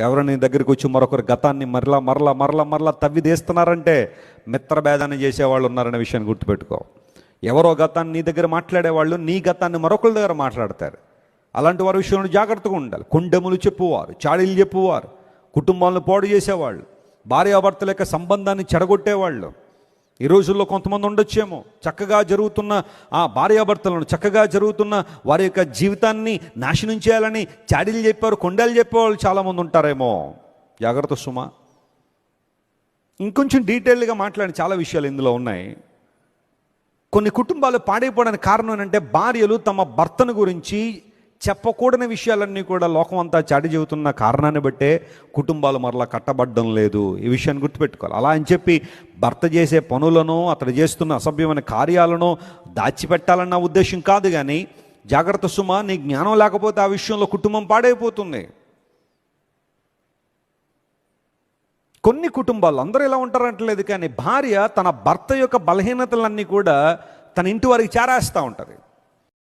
ఎవరైనా నీ దగ్గరికి వచ్చి మరొకరి గతాన్ని మరలా మరలా మరలా మరలా తవ్విదేస్తున్నారంటే మిత్రభేదాన్ని చేసేవాళ్ళు ఉన్నారనే విషయాన్ని గుర్తుపెట్టుకో. ఎవరో గతాన్ని నీ దగ్గర మాట్లాడేవాళ్ళు నీ గతాన్ని మరొకరి దగ్గర మాట్లాడతారు. అలాంటి వారి విషయంలో జాగ్రత్తగా ఉండాలి. కొండెములు చెప్పువారు, చాడీలు చెప్పువారు, కుటుంబాలను పాడు చేసేవాళ్ళు, భార్యాభర్తల యొక్క సంబంధాన్ని చెడగొట్టేవాళ్ళు. ఈ రోజుల్లో కొంతమంది ఉండొచ్చేమో చక్కగా జరుగుతున్న ఆ భార్యాభర్తలను, చక్కగా జరుగుతున్న వారి యొక్క జీవితాన్ని నాశనం చేయాలని చాడీలు చెప్పారు, కొండలు చెప్పేవాళ్ళు చాలామంది ఉంటారేమో. జాగ్రత్త సుమా. ఇంకొంచెం డీటెయిల్గా మాట్లాడిన చాలా విషయాలు ఇందులో ఉన్నాయి. కొన్ని కుటుంబాలు పాడైపోవడానికి కారణం ఏంటంటే భార్యలు తమ భర్తను గురించి చెప్పకూడని విషయాలన్నీ కూడా లోకం అంతా చాటి చెబుతున్న కారణాన్ని బట్టే కుటుంబాలు మరలా కట్టబడడం లేదు. ఈ విషయాన్ని గుర్తుపెట్టుకోవాలి. అలా అని చెప్పి భర్త చేసే పనులను, అతడు చేస్తున్న అసభ్యమైన కార్యాలను దాచిపెట్టాలన్న ఉద్దేశం కాదు. కానీ జాగ్రత్త సుమా, నీ జ్ఞానం లేకపోతే ఆ విషయంలో కుటుంబం పాడైపోతుంది. కొన్ని కుటుంబాలు, అందరూ ఇలా ఉంటారంటలేదు, కానీ భార్య తన భర్త యొక్క బలహీనతలన్నీ కూడా తన ఇంటి వారికి చేరేస్తూ ఉంటుంది.